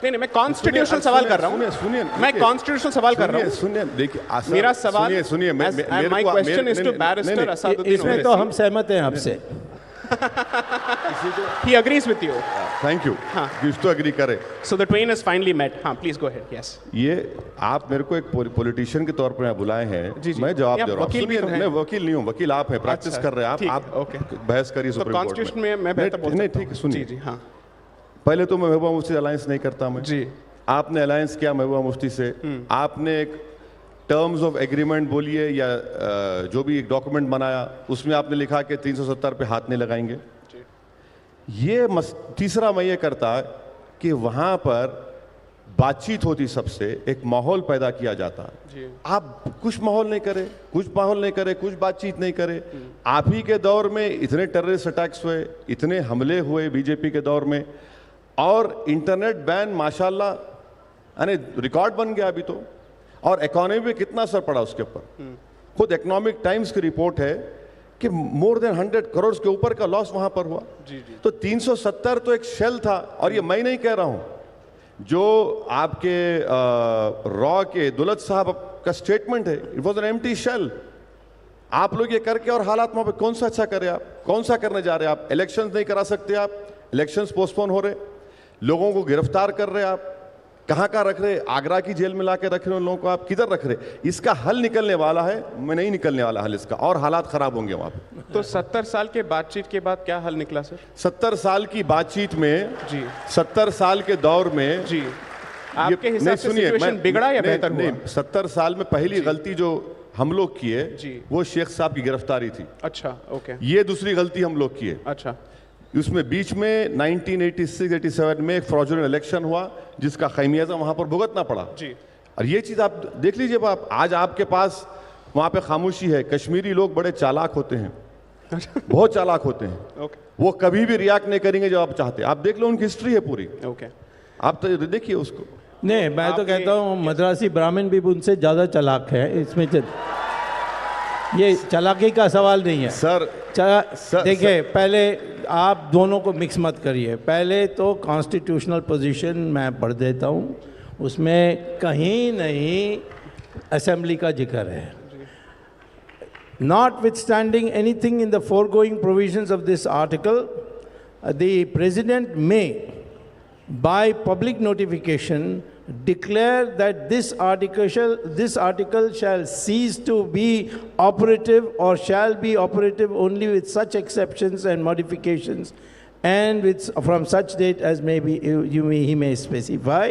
नहीं, मैं कॉन्स्टिट्यूशनल सवाल कर रहा हूँ। सुनिए, मैं कॉन्स्टिट्यूशनल सवाल कर रहा हूँ। सुनिए, देखिए मेरा सवाल, सुनिए, my question is to barrister Asaduddin इसमें तो हम सहमत हैं आपसे। He agrees with you. Thank you, कुछ तो एग्री करे। So the twain is finally met. हाँ, please go ahead. Yes. ये आप मेरे को एक पॉलिटिशियन के तौर पर यहाँ बुलाए हैं, जी। मैं जवाब दे रहा हूँ। वकील भी हैं। मैं वकील नहीं हूँ, वकील आप हैं, प्रैक्टिस कर रहे हैं आप बहस करिए सुप्रीम कोर्ट में। कॉन्स्टिट्यूशन में मैं बेहतर बोल सकता हूँ। नहीं, ठीक है, सुनिए। जी, हाँ। पहले तो मैं महबूबा मुफ्ती से अलायंस नहीं करता मैं। जी। आपने अलायंस किया महबूबा मुफ्ती से, आपने एक टर्म्स ऑफ एग्रीमेंट बोलिए या जो भी एक डॉक्यूमेंट बनाया, उसमें आपने लिखा कि 370 पे हाथ नहीं लगाएंगे। ये तीसरा मैं ये करता कि वहाँ पर बातचीत होती, सबसे एक माहौल पैदा किया जाता। आप कुछ माहौल नहीं करे, कुछ बातचीत नहीं करे। आप ही के दौर में इतने टेररिस्ट अटैक्स हुए, इतने हमले हुए बीजेपी के दौर में, और इंटरनेट बैन माशाल्लाह यानी रिकॉर्ड बन गया अभी तो। और इकोनॉमी पे कितना असर पड़ा उसके ऊपर, खुद इकोनॉमिक टाइम्स की रिपोर्ट है कि मोर देन 100 करोड़ के ऊपर का लॉस वहां पर हुआ। तो 370 तो एक शेल था, और ये मैं नहीं कह रहा हूं, जो आपके रॉ के दुलत साहब का स्टेटमेंट है, it was an empty shell. आप लोग ये करके और हालात वहां पे कौन सा अच्छा कर रहे हैं आप, कौन सा करने जा रहे हैं आप? इलेक्शंस नहीं करा सकते आप, इलेक्शंस पोस्टपोन हो रहे, लोगों को गिरफ्तार कर रहे आप, कहाँ कहाँ रख रहे? आगरा की जेल में ला के रख रहे हैं उन लोगों को, आप किधर रख रहे? इसका हल निकलने वाला है, मैं नहीं निकलने वाला हल इसका, और हालात खराब होंगे वहां पे। तो 70 साल के बातचीत के बाद क्या हल निकला सर? 70 साल की बातचीत में जी 70 साल के दौर में जी आपके हिसाब से सुनिए, सिचुएशन मैं- बिगड़ा या नहीं, बेहतर हुआ? नहीं, 70 साल में पहली गलती जो हम लोग किए जी। वो शेख साहब की गिरफ्तारी थी। अच्छा, ओके, ये दूसरी गलती हम लोग किए। अच्छा, उसमें बीच में 1986-87 में एक फ्रॉडुलेंट इलेक्शन हुआ जिसका खैमियाजा वहां पर भुगतना पड़ा। जी और ये चीज आप देख लीजिए, आप आज आपके पास वहां पे खामोशी है। कश्मीरी लोग बड़े चालाक होते हैं, बहुत चालाक होते हैं, ओके, वो कभी भी रिएक्ट नहीं करेंगे जब आप चाहते। आप देख लो, उनकी हिस्ट्री है पूरी, ओके। आप तो देखिए उसको। नहीं, मैं तो आपने- कहता हूँ मद्रासी ब्राह्मण भी उनसे ज़्यादा चालाक है इसमें। ये चालाकी का सवाल नहीं है सर देखिए, पहले आप दोनों को मिक्स मत करिए। पहले तो कॉन्स्टिट्यूशनल पोजीशन मैं पढ़ देता हूँ, उसमें कहीं नहीं असेंबली का जिक्र है। Notwithstanding anything in the foregoing provisions of this article, the President may, by public notification, declare that this article shall cease to be operative or shall be operative only with such exceptions and modifications and with, from such date as may be, he may specify,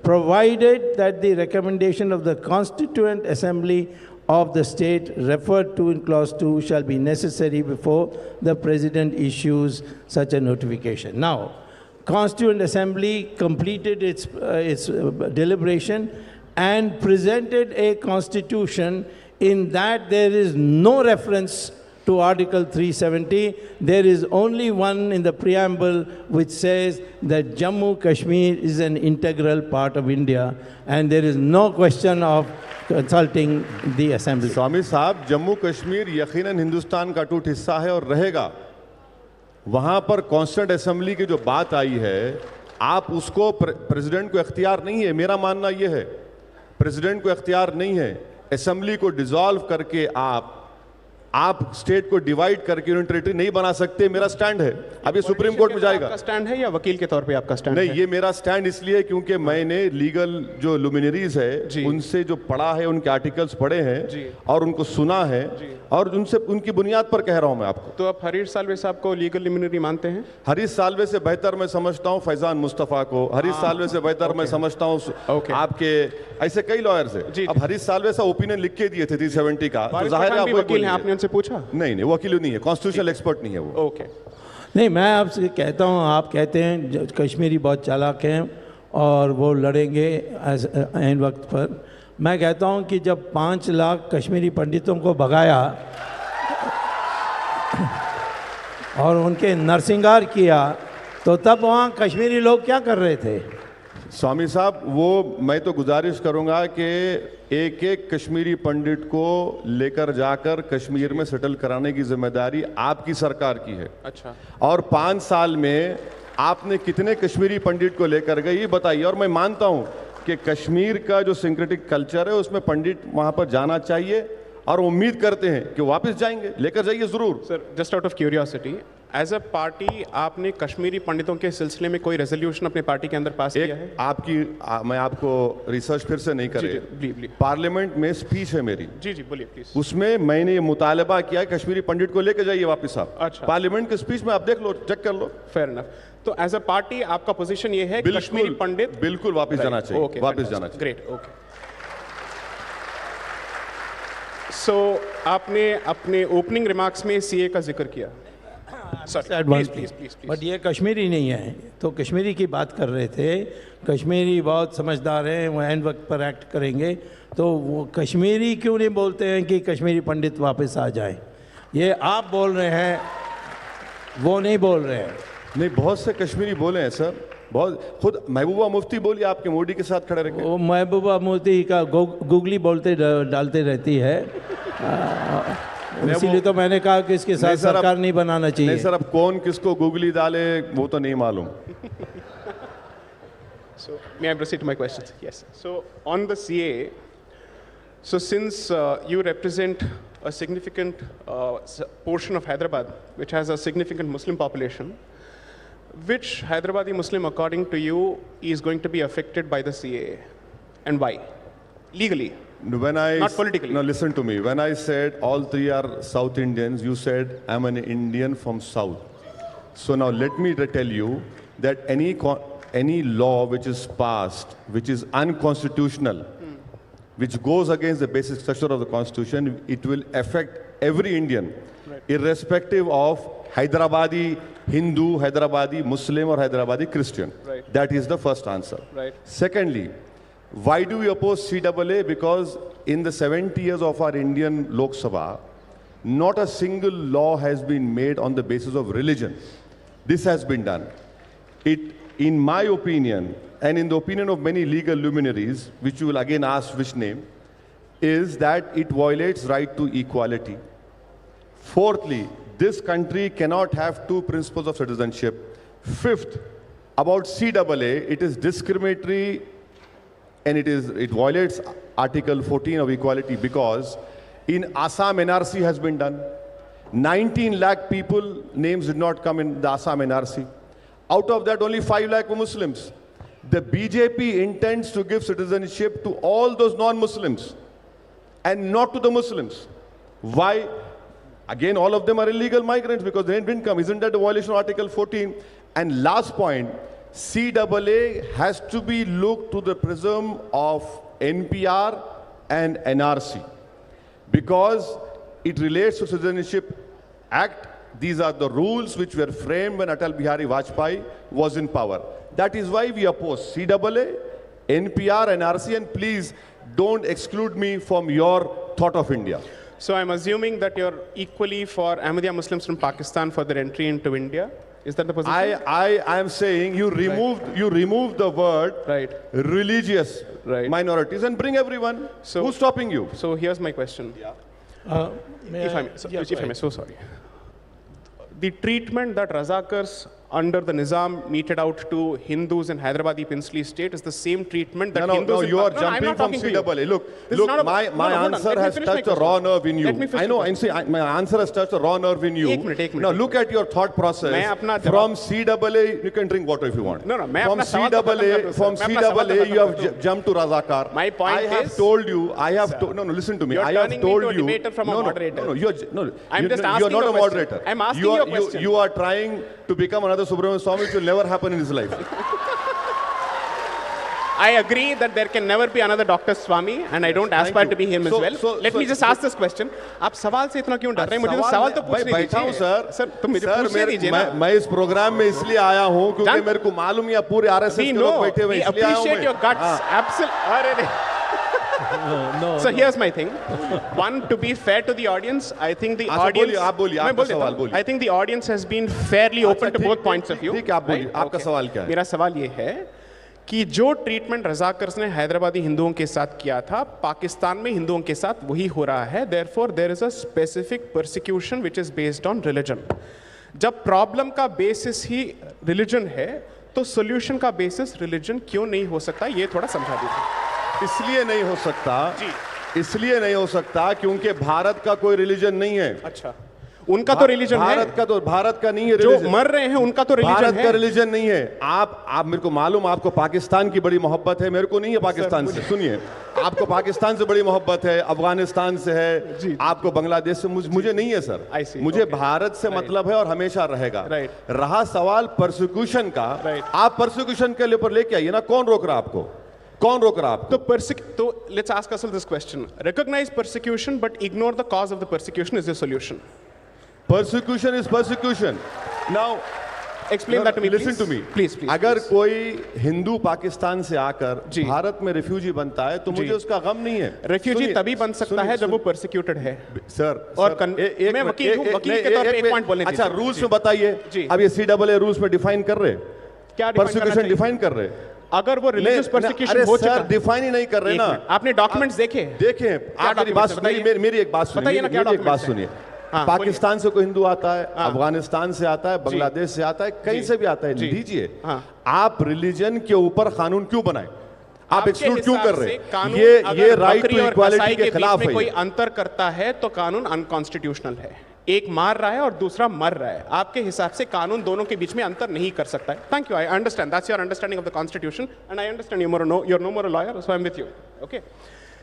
provided that the recommendation of the Constituent Assembly of the state referred to in clause 2 shall be necessary before the President issues such a notification. Now, Constituent Assembly completed its deliberation and presented a constitution in that there is no reference to Article 370. There is only one in the preamble which says that Jammu Kashmir is an integral part of India, and there is no question of consulting the Assembly. स्वामी साहब, जम्मू कश्मीर यकीनन हिंदुस्तान का अटूट हिस्सा है और रहेगा। वहां पर कॉन्स्टिट्यूएंट असेंबली की जो बात आई है, आप उसको प्रेसिडेंट को इख्तियार नहीं है। मेरा मानना यह है, प्रेसिडेंट को इख्तियार नहीं है। असेंबली को डिसॉल्व करके आप स्टेट को डिवाइड करके यूनियन टेरिटरी नहीं बना सकते। मेरा स्टैंड है। अब ये सुप्रीम कोर्ट में जाएगा। आपका स्टैंड है या वकील के तौर पे आपका स्टैंड नहीं, है? ये मेरा स्टैंड इसलिए है क्योंकि मैंने लीगल जो लुमिनरीज जी। है उनसे जो पढ़ा है, उनके आर्टिकल्स पढ़े जी। हैं और उनको सुना है और उनसे उनकी बुनियाद पर कह रहा हूं मैं आपको। तो आप हरीश साल्वे साहब को लीगल लिमिनरी मानते हैं? हरीश साल्वे से बेहतर मैं समझता हूं फैजान मुस्तफा को। हरीश साल्वे से बेहतर मैं समझता हूं ओके। आपके ऐसे कई लॉयर्स जी, है। अब हरीश साल्वे सा ओपिनियन लिख के दिए थे 370 का, तो वारिस जाहिर है पठान भी आपको वकील हैं, आपने उनसे पूछा? नहीं, वकील नहीं है, कॉन्स्टिट्यूशनल एक्सपर्ट नहीं है वो। ओके, नहीं, मैं आपसे कहता हूँ, आप कहते हैं कश्मीरी बहुत चालाक हैं और वो लड़ेंगे ऐन वक्त पर। मैं कहता हूँ कि जब 5 लाख कश्मीरी पंडितों को भगाया और उनके नरसिंगार किया, तो तब वहाँ कश्मीरी लोग क्या कर रहे थे? स्वामी साहब, वो मैं तो गुजारिश करूंगा कि एक एक कश्मीरी पंडित को लेकर जाकर कश्मीर में सेटल कराने की जिम्मेदारी आपकी सरकार की है। अच्छा, और 5 साल में आपने कितने कश्मीरी पंडित को लेकर गए ये बताइए। और मैं मानता हूं कि कश्मीर का जो सिंक्रेटिक कल्चर है उसमें पंडित वहां पर जाना चाहिए और उम्मीद करते हैं कि वापस जाएंगे। लेकर जाइए जरूर। Sir, just out of curiosity, as a party आपने कश्मीरी पंडितों के सिलसिले में कोई रेजोल्यूशन अपने पार्टी के अंदर पास किया है? मैं आपको रिसर्च फिर से नहीं करे, जी, पार्लियामेंट में स्पीच है मेरी, जी बोलिए प्लीज। उसमें मैंने ये मुतालबा किया कश्मीरी पंडित को लेकर जाइए वापस आप। अच्छा। पार्लियामेंट के स्पीच में आप देख लो, चेक कर लो। Fair enough. तो एज अ पार्टी आपका पोजीशन ये है कि कश्मीरी पंडित बिल्कुल वापस जाना चाहिए। ओके, वापस जाना चाहिए। Great, okay. सो आपने अपने ओपनिंग रिमार्क्स में सीए का जिक्र किया। प्लीज। बट ये कश्मीरी नहीं है, तो कश्मीरी की बात कर रहे थे। कश्मीरी बहुत समझदार हैं, वो एन वक्त पर एक्ट करेंगे। तो वो कश्मीरी क्यों नहीं बोलते हैं कि कश्मीरी पंडित वापस आ जाएं? ये आप बोल रहे हैं, वो नहीं बोल रहे हैं। नहीं, बहुत से कश्मीरी बोले हैं सर, बहुत। खुद महबूबा मुफ्ती बोली आपके मोदी के साथ खड़े रखे। वो महबूबा मुफ्ती का गूगली बोलते डालते रहती है, इसीलिए तो मैंने कहा कि इसके साथ सरकार नहीं बनाना चाहिए। नहीं सर, अब कौन किसको गूगली डाले वो तो नहीं मालूम। So may I proceed to my questions? Yes. So on the CAA, so since you represent a significant portion of Hyderabad, which has a significant Muslim population, which Hyderabadi Muslim, according to you, is going to be affected by the CAA, and why? Legally. When I Not politically. No, listen to me. When I said all three are South Indians, you said I'm an Indian from South. So now let me tell you that any law which is passed, which is unconstitutional, which goes against the basic structure of the Constitution, it will affect every Indian, irrespective of Hyderabadi Hindu, Hyderabadi Muslim, or Hyderabadi Christian. Right. That is the first answer. Right. Secondly, why do we oppose CAA? Because in the 70 years of our Indian Lok Sabha, not a single law has been made on the basis of religion. This has been done. In my opinion, and in the opinion of many legal luminaries, which you will again ask which name, is that it violates right to equality. Fourthly, this country cannot have two principles of citizenship. Fifth, about CAA, it is discriminatory and it violates Article 14 of equality because in Assam NRC has been done. 19 lakh people names did not come in the Assam NRC. Out of that, only 5 lakh were Muslims. The BJP intends to give citizenship to all those non-Muslims and not to the Muslims. Why? Again, all of them are illegal migrants because they didn't come. Isn't that a violation of Article 14? And last point, CAA has to be looked to the prism of NPR and NRC because it relates to Citizenship Act. These are the rules which were framed when Atal Bihari Vajpayee was in power. That is why we oppose CAA, NPR, NRC, and please don't exclude me from your thought of India. So I'm assuming that you're equally for Ahmadiyya Muslims from Pakistan for their entry into India. Is that the position? I am saying you removed the word religious minorities and bring everyone. So- Who's stopping you? So here's my question. If I may, so sorry. The treatment that Razakars under the Nizam meted out to Hindus in Hyderabadi Princely State is the same treatment that Hindus in you are I'm jumping not from talking to you. CAA. Look, This is not a- my hold on. answer Let me has finish my touched a raw question. nerve in you. Let me finish I know, my I'm saying my answer has touched a raw nerve in you. एक minute, Now look at your thought process. मैं अपना From CAA, you can drink water if you want. No, मैं From अपना सवाल तो खत्म कर दूं, from सर। मैं अपना सवाल तो CAA, खत्म you have कर दूं। jumped to Razakar. My point I have is- told you, no, listen to me. You're I have turning me told into a you. debater from a moderator. No, I'm just you're asking not you a a question. moderator. I'm asking you you a are, question. You are trying to become another Subramanian Swami, which will never happen in his life. I agree that there can never be another Dr. Swami, and I don't aspire you. to be him as well. Let me just ask this question. आप सवाल से इतना क्यों डर रहे हैं? मुझे तो सवाल तो पूछने बैठा हूँ दीजिए। सर, तो मुझे पूछने दीजिए ना। मैं इस प्रोग्राम में इसलिए आया हूँ क्योंकि Done. मेरे को मालूम है पूरे आरएसएस We के लोग know, बैठे हुए we इसलिए आया हूँ appreciate मैं। your guts. Absolutely. So here's my thing. One, to be fair to the audience, I think the अच्छा, audience. बोलिए, आप बोलिए, मैं आपका बोल देता सवाल हूँ। बोलिए। I think the audience has been fairly open to ठीक, both ठीक, points of view. ठीक है, आप बोलिए, Right? आपका Okay. सवाल क्या है? मेरा सवाल ये है कि जो ट्रीटमेंट रजाकर्स ने हैदराबादी हिंदुओं के साथ किया था, पाकिस्तान में हिंदुओं के साथ वही हो रहा है. Therefore, there is a specific persecution which is based on religion. जब प्रॉब्लम का बेसिस ही रिलीजन है, तो सोल्यूशन का बेसिस रिलीजन क्यों नहीं हो सकता? ये थोड़ा समझा दीजिए. इसलिए नहीं हो सकता जी. इसलिए नहीं हो सकता क्योंकि भारत का कोई रिलीजन नहीं है. अच्छा, उनका तो रिलीजन है. भारत का नहीं है जो religion. मर रहे हैं उनका तो रिलीजन भारत है. का रिलीजन नहीं है. आप मेरे को मालूम, आपको पाकिस्तान की बड़ी मोहब्बत है, मेरे को नहीं है पाकिस्तान से. सुनिए, आपको पाकिस्तान से बड़ी मोहब्बत है, अफगानिस्तान से है, आपको बांग्लादेश से, मुझे नहीं है सर. I see. मुझे Okay. भारत से मतलब है और हमेशा रहेगा. Right. रहा सवाल परसिक्यूशन का, Right. आप परसिक्यूशन के ऊपर लेके आइए ना. कौन रोक रहा आपको? कौन रोक रहा आपको? तो let's ask ourselves this question. Recognize persecution but ignore the cause of the persecution is the solution. Persecution is persecution. Now, Explain that to me, listen please. to me. Please. अगर कोई हिंदू पाकिस्तान से आकर जी. भारत में रिफ्यूजी बनता है तो जी. मुझे उसका गम नहीं है. रेफ्यूजी सुनिए, तभी बन सकता सुनिए, है जब वो परसिक्यूटेड है. सर और सर, एक मैं मिनट, वकील हूँ, वकील के तौर पे एक पॉइंट बोलने अच्छा, दीजिए. रूल्स जी. में बताइए. जी. अब ये CAA रूल्स में डिफाइन कर रहे, क्या define करना परसिक्यूशन चाहिए? डिफाइन कर रहे. अगर वो रिलीजियस परसिक्यूशन अरे हो सर, चुका, डिफाइन ही नहीं कर रहे एक ना. मिनट, आपने डॉक्यूमेंट्स देखे? देखें, आप मेरी बात documents है? सुनिए, मेरी एक बात बताइए सुनिए, ना, क्या मेरी एक बात documents सुनिए. हाँ, पाकिस्तान से कोई हिंदू आता है, अफगानिस्तान से आता है, बांग्लादेश से आता है, कहीं से भी आता है, जी। लीजिए। हाँ। आप रिलीजन के ऊपर कानून क्यों बनाए? आप आपके एक्सक्लूड क्यों हिसाब कर रहे से हैं? कानून ये अगर राइट बकरी टू और इक्वालिटी कसाई के बीच खिलाफ में है कोई ये। अंतर करता है तो कानून अनकॉन्स्टिट्यूशनल है। एक मार रहा है और दूसरा मर रहा है। आपके हिसाब से कानून दोनों के बीच में अंतर नहीं कर सकता है। Thank you, I understand, that's your understanding of the constitution and I understand you're no more a lawyer, so I'm with you. Okay,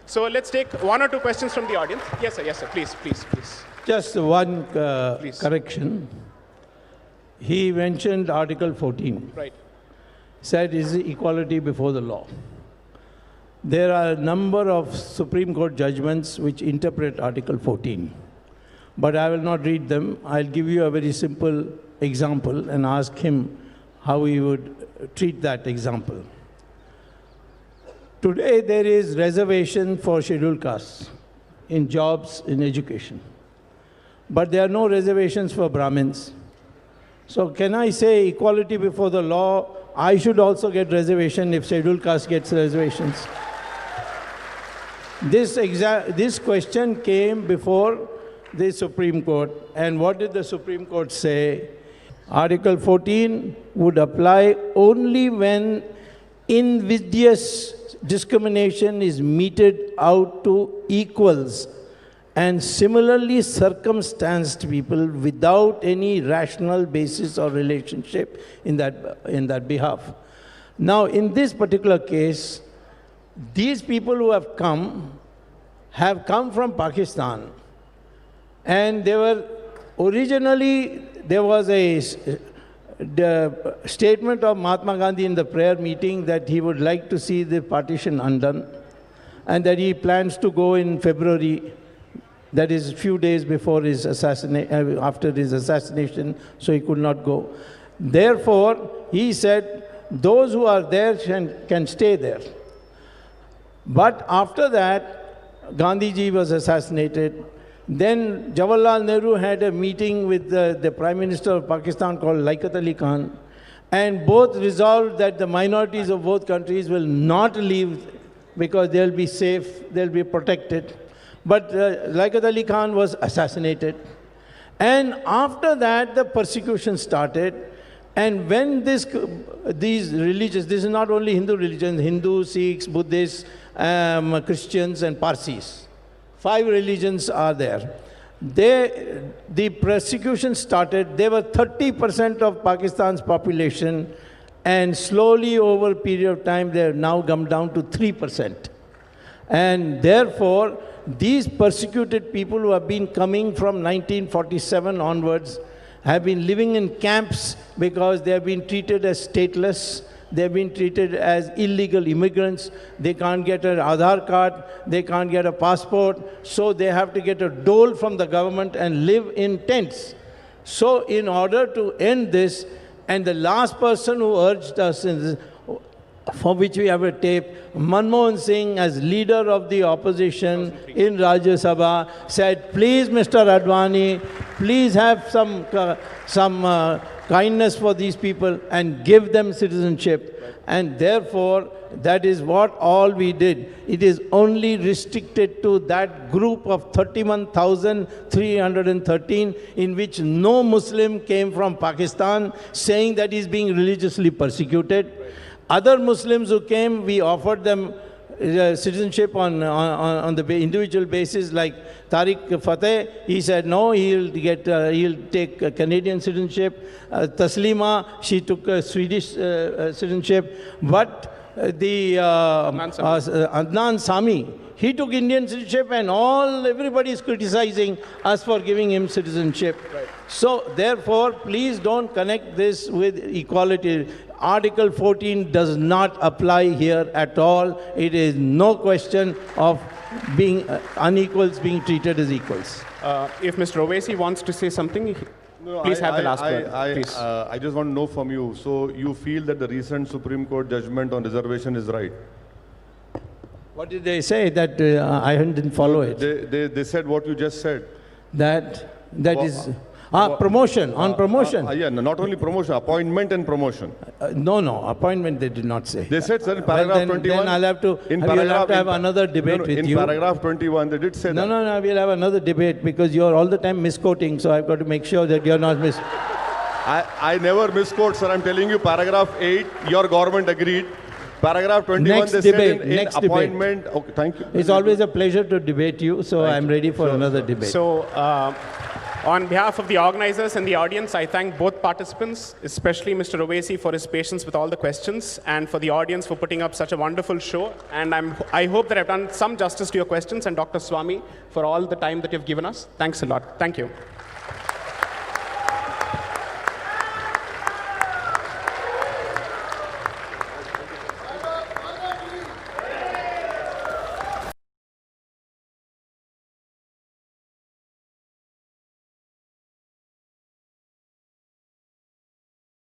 so let's take one or two questions from the audience. Yes sir, please. Just one Please. correction. He mentioned Article 14, Right. said is equality before the law. There are a number of Supreme Court judgments which interpret Article 14, but I will not read them. I'll give you a very simple example and ask him how he would treat that example. Today there is reservation for scheduled castes in jobs, in education, but there are no reservations for Brahmins. So can I say equality before the law? I should also get reservation if scheduled caste gets reservations. This question came before the Supreme Court, and what did the Supreme Court say? Article 14 would apply only when invidious discrimination is meted out to equals and similarly circumstanced people without any rational basis or relationship in that behalf. Now, in this particular case, these people who have come from Pakistan, and they were originally, there was the statement of Mahatma Gandhi in the prayer meeting that he would like to see the partition undone, and that he plans to go in February, that is few days before his after his assassination, so he could not go. Therefore, he said, those who are there can stay there. But after that, Gandhiji was assassinated. Then Jawaharlal Nehru had a meeting with the Prime Minister of Pakistan called Liaquat Ali Khan, and both resolved that the minorities of both countries will not leave because they'll be safe, they'll be protected. But Liaquat Ali Khan was assassinated. And after that, the persecution started. And when these religions, this is not only Hindu religions, Hindu, Sikhs, Buddhists, Christians and Parsis. 5 religions are there. The persecution started, they were 30% of Pakistan's population, and slowly over a period of time, they have now come down to 3%. And therefore, these persecuted people who have been coming from 1947 onwards have been living in camps because they have been treated as stateless. They have been treated as illegal immigrants. They can't get an Aadhaar card. They can't get a passport. So they have to get a dole from the government and live in tents. So in order to end this, and the last person who urged us in this, for which we have a tape, Manmohan Singh, as leader of the opposition in Rajya Sabha, said, please, Mr. Advani, please have some kindness for these people and give them citizenship. And therefore, that is what all we did. It is only restricted to that group of 31,313 in which no Muslim came from Pakistan saying that he is being religiously persecuted. Other Muslims who came, we offered them citizenship on the individual basis, like Tariq Fateh. He said no, he'll take Canadian citizenship. Taslima, she took Swedish citizenship. But the Adnan Sami, he took Indian citizenship, and everybody is criticizing us for giving him citizenship. Right. So therefore, please don't connect this with equality. Article 14 does not apply here at all. It is no question of being unequals being treated as equals. If Mr. Owaisi wants to say something, please have the last word. Please. I just want to know from you, so you feel that the recent Supreme Court judgment on reservation is right? What did they say? That I didn't follow it. They said what you just said. That is, Promotion, on promotion. Yeah, no, not only promotion, appointment and promotion. No, appointment they did not say. They said, sir, in Well, paragraph 21. Then I'll have to, you'll have to have another debate with in you. paragraph 21, they did say that. No, we'll have another debate because you're all the time misquoting, so I've got to make sure that you're not I never misquote, sir. I'm telling you, paragraph 8, your government agreed. Paragraph 21, Next they debate, said in next debate. appointment. Okay, thank you. It's always a pleasure to debate you, so I'm ready for another debate. So, on behalf of the organizers and the audience, I thank both participants, especially Mr. Owaisi for his patience with all the questions, and for the audience for putting up such a wonderful show. And I hope that I've done some justice to your questions, and Dr. Swami for all the time that you've given us. Thanks a lot. Thank you.